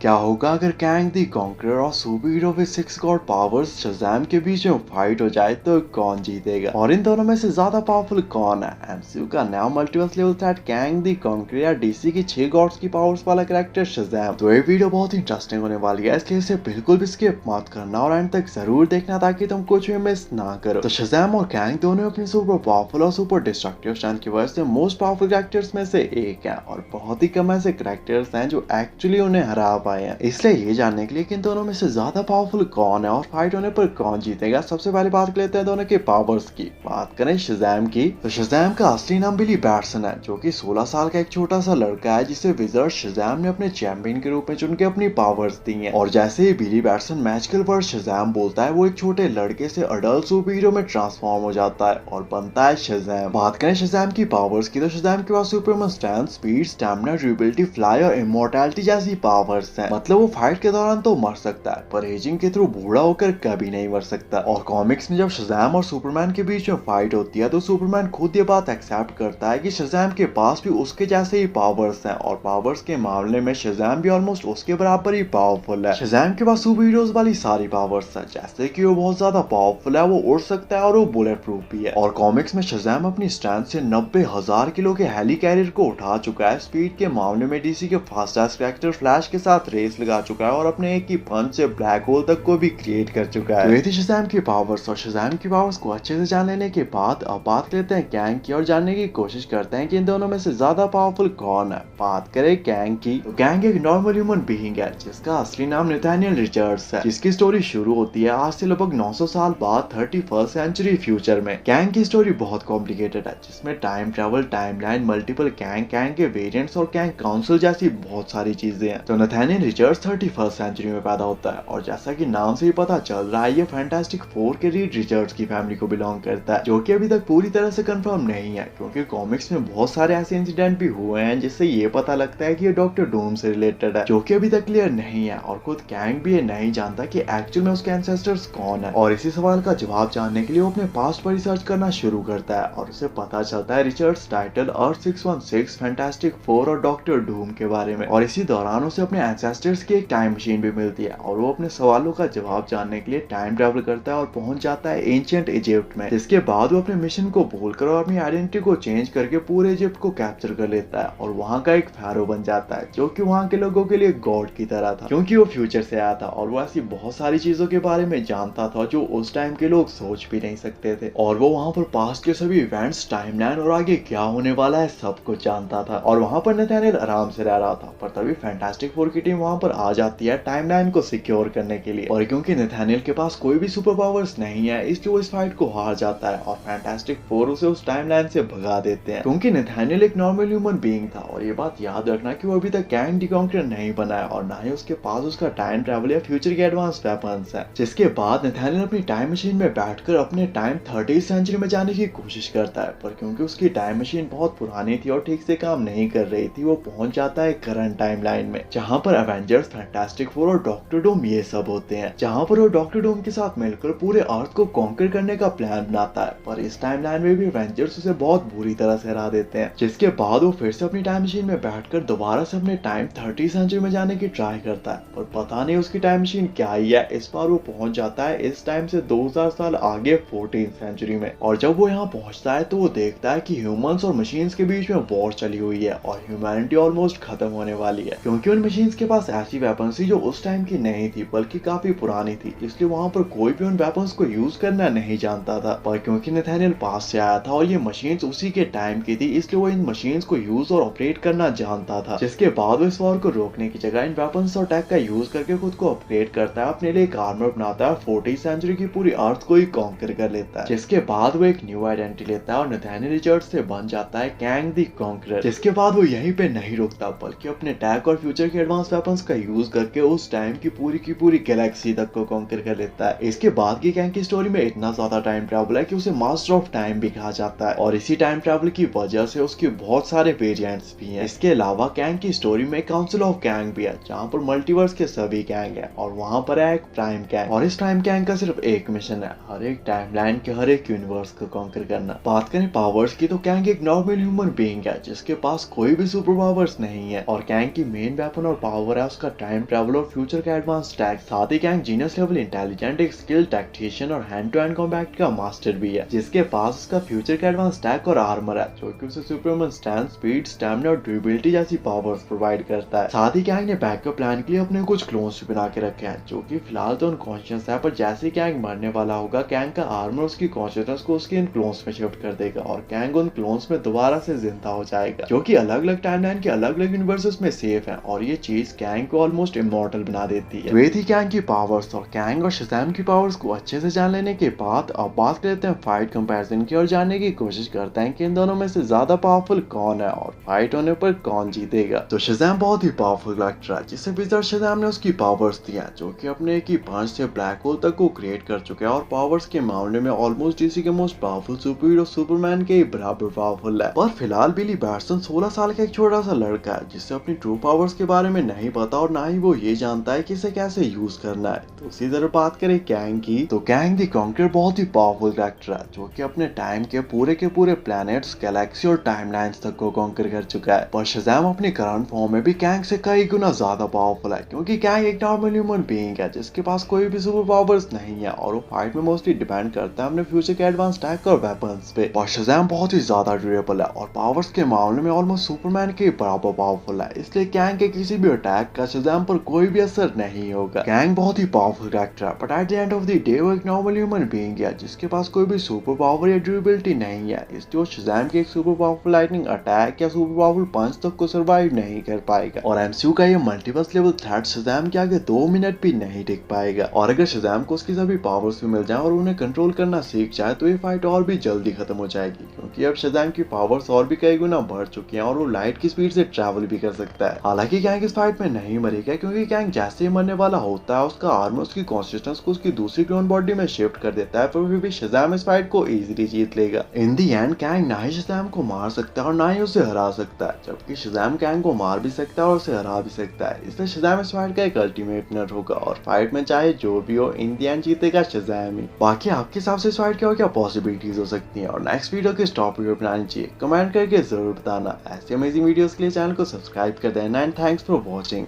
क्या होगा अगर कैंग द कॉन्करर और super hero with 6 God powers Shazam के बीच में फाइट हो जाए तो कौन जीतेगा और इन दोनों में से ज्यादा पावरफुल कौन है। एमसीयू का नया multiverse level threat Kang the conqueror या डीसी की 6 गॉड्स की पावर्स वाला कैरेक्टर शज़ैम। तो ये वीडियो बहुत इंटरेस्टिंग होने वाली है, इसलिए इसे बिल्कुल भी स्किप मत करना और एंड तक जरूर देखना ताकि तुम कुछ भी मिस ना करो। तो शज़ैम और कैंग दोनों अपनी सुपर पावरफुल और सुपर डिस्ट्रक्टिव स्ट्रेंथ की वजह से मोस्ट पावरफुल कैरेक्टर्स में से एक है और बहुत ही कम ऐसे कैरेक्टर्स हैं जो एक्चुअली उन्हें हरा पाए हैं। इसलिए ये जानने के लिए कि इन दोनों में से ज्यादा पावरफुल कौन है और फाइट होने पर कौन जीतेगा, सबसे पहले बात कर लेते हैं दोनों के पावर्स की। बात करें शज़ैम की तो शज़ैम का असली नाम बिली बैट्सन है, जो कि 16 साल का एक छोटा सा लड़का है जिसे विज़र्ड शज़ैम ने अपने चैंपियन के रूप में चुन के अपनी पावर्स दी हैं। और जैसे ही बिली बैट्सन मैजिकल वर्ड शज़ैम बोलता है वो एक छोटे लड़के से अडल्ट सुपर हीरो में ट्रांसफॉर्म हो जाता है और बनता है शज़ैम। बात करें शज़ैम की पावर्स की तो शज़ैम के पास Superman strength, speed, stamina, durability, fly और इमॉर्टैलिटी जैसी पावर्स हैं। मतलब वो फाइट के दौरान तो मर सकता है पर एजिंग के थ्रू बूढ़ा होकर कभी नहीं मर सकता। और कॉमिक्स में जब शज़ैम और सुपरमैन के बीच में फाइट होती है तो सुपरमैन खुद ये बात एक्सेप्ट करता है कि शज़ैम के पास भी उसके जैसे ही पावर्स हैं और पावर्स के मामले में शज़ैम भी ऑलमोस्ट उसके बराबर ही पावरफुल है। शज़ैम के पास सुपर हीरोज वाली सारी पावर्स है, जैसे कि वो बहुत ज्यादा पावरफुल है, वो उड़ सकता है और वो बुलेट प्रूफ भी है। और कॉमिक्स में शज़ैम अपनी स्ट्रेंथ से 90,000 किलो के हेली कैरियर को उठा चुका है। स्पीड के मामले में डीसी के फास्टेस्ट कैरेक्टर फ्लैश के साथ रेस लगा चुका है और अपने एक ही पंच से ब्लैक होल तक को भी क्रिएट कर चुका है। तो ये थी शज़ैम की पावर्स और शज़ैम की पावर्स को अच्छे से जान लेने के बाद अब बात करते हैं कैंग की और जानने की कोशिश करते हैं कि इन दोनों में से ज्यादा पावरफुल कौन है। बात करें कैंग की तो कैंग एक नॉर्मल ह्यूमन बीइंग है जिसका असली नाम नथानियल रिचर्ड्स है, जिसकी स्टोरी शुरू होती है आज से लगभग 900 साल बाद 31st सेंचुरी फ्यूचर में। कैंग की स्टोरी बहुत कॉम्प्लिकेटेड है जिसमें time travel, timeline, multiple Kang, Kang के वेरिएंट्स और कैंग काउंसिल जैसी बहुत सारी चीजें हैं। तो नथानियल रिचर्ड्स 31st सेंचुरी में पैदा होता है और जैसा कि नाम से ही पता चल रहा है ये फैंटास्टिक फोर के रीड रिचर्ड्स की फैमिली को बिलोंग करता है, जो कि अभी तक पूरी तरह से कंफर्म नहीं है क्योंकि कॉमिक्स में बहुत सारे ऐसे इंसिडेंट भी हुए हैं जिससे ये पता लगता है कि ये डॉक्टर डूम से रिलेटेड है, जो कि अभी तक क्लियर नहीं है। और खुद कैंग भी ये नहीं जानता कि एक्चुअल में उसके एंसेस्टर्स कौन है। और इसी सवाल का जवाब जानने के लिए वो अपने पास्ट पर रिसर्च करना शुरू करता है और उसे पता चलता है रिचर्ड्स टाइटल, अर्थ 616, फैंटास्टिक फोर और डॉक्टर डूम के बारे में। और इसी दौरान उसे अपने एंसेस्टर्स की एक टाइम मशीन भी मिलती है और वो अपने सवालों का जवाब जानने के लिए टाइम ट्रेवल करता है और पहुंच जाता है एंशिएंट इजिप्ट में, जिसके बाद वो अपने मिशन को भूलकर और अपनी आइडेंटिटी को चेंज करके पूरे इजिप्ट को कैप्चर कर लेता है और वहाँ का एक फैरो बन जाता है, जो कि वहाँ के लोगों के लिए गॉड की तरह था क्योंकि वो फ्यूचर से आया था और वो ऐसी बहुत सारी चीजों के बारे में जानता था जो उस टाइम के लोग सोच भी नहीं सकते थे। और वो वहाँ पर पास्ट के सभी इवेंट्स, टाइमलाइन और आगे क्या होने वाला है सब कुछ जानता था। और वहाँ पर नथानियल आराम से रह रहा था पर तभी फैंटास्टिक फोर की टीम वहाँ पर आ जाती है टाइमलाइन को सिक्योर करने के लिए। और क्योंकि नथानियल के पास कोई भी सुपर पावर्स नहीं है इसलिए वो इस फाइट को हार जाता है और फैंटास्टिक फोर उसे उस टाइमलाइन से भगा देते हैं क्योंकि नथानियल एक नॉर्मल ह्यूमन बीइंग था। और ये बात याद रखना कि वो अभी तक कैंग द कॉन्करर नहीं बना है और ना ही उसके पास उसका टाइम ट्रैवल या फ्यूचर के एडवांस वेपन्स है। जिसके बाद नथानियल अपनी टाइम मशीन में बैठकर अपने टाइम 30th सेंचुरी में जाने की कोशिश करता है, पर क्योंकि उसकी टाइम मशीन बहुत पुरानी थी और ठीक से काम नहीं कर रही थी वो पहुंच जाता है करंट टाइमलाइन में, जहां पर एवेंजर्स, फैंटास्टिक फोर और डॉक्टर डूम ये सब होते हैं, जहां पर वो डॉक्टर डूम के साथ मिलकर पूरे अर्थ को कॉन्कर करने का प्लान बनाता है। पर इस टाइमलाइन में भी एवेंजर्स उसे बहुत बुरी तरह से हरा देते हैं, जिसके बाद वो फिर से अपनी टाइम मशीन में बैठकर दोबारा से अपने टाइम 30th सेंचुरी में जाने की ट्राई करता है। पर पता नहीं उसकी टाइम मशीन क्या ही है, इस बार वो पहुंच जाता है इस टाइम से 2000 साल आगे 14th सेंचुरी में। और जब वो यहाँ पहुंचता है तो वो देखता है कि ह्यूमंस और मशीन्स के बीच में वॉर चली हुई है और ह्यूमैनिटी ऑलमोस्ट खत्म होने वाली है क्योंकि उन मशीन्स के पास ऐसी वेपन्स थी जो उस टाइम की नहीं थी बल्कि काफी पुरानी थी, इसलिए वहाँ पर कोई भी उन वेपन्स को यूज करना नहीं जानता था। पर क्योंकि नथानियल पास से आया था और ये मशीन्स उसी के टाइम की थी इसलिए वो इन मशीन्स को यूज और ऑपरेट करना जानता था, जिसके बाद वो इस वॉर को रोकने की जगह इन वेपन्स और टेक का यूज करके खुद को अपग्रेड करता है, अपने लिए एक आर्मर बनाता है, 40th सेंचुरी की पूरी अर्थ को ही कॉन्कर कर लेता है, जिसके बाद वो एक न्यू आइडेंटिटी लेता है और नथानियल रिचर्ड्स से बन जाता है कैंग द कॉन्करर। जिसके बाद वो यहीं पे नहीं रुकता बल्कि अपने टेक और फ्यूचर के एडवांस वेपन्स का यूज करके उस टाइम की पूरी गैलेक्सी तक को कॉन्कर कर लेता है। इसके बाद की कैंग की स्टोरी में इतना ज्यादा टाइम ट्रैवल है कि उसे मास्टर ऑफ टाइम भी कहा जाता है और इसी टाइम ट्रैवल की वजह से उसके बहुत सारे वेरिएंट्स भी हैं। इसके अलावा कैंग की स्टोरी में काउंसिल ऑफ कैंग भी है जहाँ पर मल्टीवर्स के सभी कैंग है और वहाँ पर है एक प्राइम कैंग और इस प्राइम कैंग का सिर्फ एक मिशन है, हर एक टाइमलाइन के हर एक यूनिवर्स को कॉन्कर करना। बात करें पावर्स की तो कैंग एक नॉर्मल ह्यूमन बीइंग है जिसके पास कोई भी सुपर पावर्स नहीं है और कैंग की मेन वेपन और पावर पावर है उसका टाइम ट्रैवल और फ्यूचर का एडवांस टैक। साथ ही कैंग जीनियस लेवल इंटेलिजेंट, एक स्किल टैक्टिशियन और हैंड टू हैंड कॉम्बैट का मास्टर भी है, जिसके पास उसका फ्यूचर का एडवांस टैक और आर्मर है जो कि उसे सुपरमैन स्टैंड, स्पीड, स्टैमिना और ड्यूरेबिलिटी जैसी पावर्स प्रोवाइड करता है। साथ ही कैंग ने बैकअप प्लान के लिए अपने कुछ क्लोन्स भी बना के रखे हैं जो कि फिलहाल तो अनकॉन्शियस है, पर जैसे ही कैंग मरने वाला होगा कैंग का आर्मर उसकी कॉन्शियसनेस को उसके इन क्लोन्स में शिफ्ट कर देगा और कैंग उन क्लोन्स में दोबारा से जिंदा हो जाएगा, जो कि अलग अलग टाइमलाइन के अलग अलग यूनिवर्सेस में सेफ है। और ये चीज कैंग को ऑलमोस्ट इमॉर्टल बना देती है। वे थी कैंग की पावर्स, और कैंग और शज़ैम की पावर्स को अच्छे से जान लेने के बाद अब बात करते हैं फाइट कंपैरिजन की और जानने की कोशिश करते हैं कि इन दोनों में से ज्यादा पावरफुल कौन है और फाइट होने पर कौन जीतेगा। तो शज़ैम बहुत ही पावरफुल कैरेक्टर है जिसे विज़ार्ड शज़ैम ने उसकी पावर्स दी हैं, जो कि अपने एक ही पंच से ब्लैक होल तक को क्रिएट कर चुके हैं और पावर्स के मामले में ऑलमोस्ट डीसी के most powerful super hero Superman के बराबर पावरफुल है। पर फिलहाल बिली बैट्सन 16 साल का एक छोटा सा लड़का है जिसे अपनी ट्रू पावर्स के बारे में नहीं पता और ना ही वो ये जानता है कि इसे कैसे यूज करना है। तो उसी तरह बात करें कैंग की, तो कैंग द कॉन्करर बहुत ही पावरफुल कैरेक्टर है जो कि अपने टाइम के पूरे प्लैनेट्स, गैलेक्सी और टाइमलाइंस तक को कॉन्कर कर चुका है। पर शज़ैम अपनी करंट फॉर्म में भी कैंग से कई गुना ज्यादा पावरफुल है, क्योंकि कैंग एक नॉर्मल ह्यूमन बीइंग है जिसके पास कोई भी सुपर पावर्स नहीं है और वो फाइट में मोस्टली डिपेंड करता है अपने फ्यूचर के एडवांस टैक और वेपन्स पे। और शज़ैम बहुत ही ज्यादा ड्यूरेबल है और पावर्स के मामले में ऑलमोस्ट सुपरमैन के बराबर पावरफुल है, इसलिए कैंग के किसी भी अटैक का शज़ैम पर कोई भी असर नहीं होगा। कैंग बहुत ही पावरफुल कैरेक्टर है, but at the end of the day वो एक नॉर्मल ह्यूमन बीइंग है जिसके पास कोई भी सुपर पावर या ड्यूरेबिलिटी नहीं है, इसलिए वो शज़ैम के एक सुपर पावरफुल लाइटनिंग अटैक या सुपर पावरफुल पंच तक को सर्वाइव नहीं कर पाएगा। और एमसीयू का ये मल्टीवर्स लेवल थ्रेट शज़ैम के आगे 2 मिनट भी नहीं टिक पाएगा। और अगर शज़ैम को उसकी सभी पावर्स भी मिल जाए और उन्हें कंट्रोल करना सीख जाए तो ये फाइट और भी जल्दी खत्म हो जाएगी, क्योंकि अब शज़ैम की पावर्स और भी कई गुना बढ़ चुकी हैं और वो लाइट की स्पीड से ट्रैवल भी कर सकता है। हालांकि कैंग इस फाइट में नहीं मरेगा, क्योंकि कैंग जैसे ही मरने वाला होता है उसका आर्मर उसकी कॉन्सिस्टेंस को उसकी दूसरी क्लोन बॉडी में शिफ्ट कर देता है, पर फिर भी शज़ैम इस फाइट को इजीली जीत लेगा। इन दी एंड कैंग ना ही शज़ैम को मार सकता है और ना ही उसे हरा सकता है, जबकि शज़ैम कैंग को मार भी सकता है और उसे हरा भी सकता है। इसलिए शज़ैम इस फाइट का एक अल्टीमेट विनर होगा और फाइट में चाहे जो भी हो इन दी एंड जीतेगा शज़ैम ही। बाकी आपके हिसाब से इस फाइट की और क्या पॉसिबिलिटीज हो सकती हैं और नेक्स्ट वीडियो किस टॉपिक पे बनानी चाहिए कमेंट करके जरूर बताना। ऐसे अमेजिंग वीडियोस के लिए चैनल को सब्सक्राइब कर देना एंड थैंक्स फॉर वॉचिंग।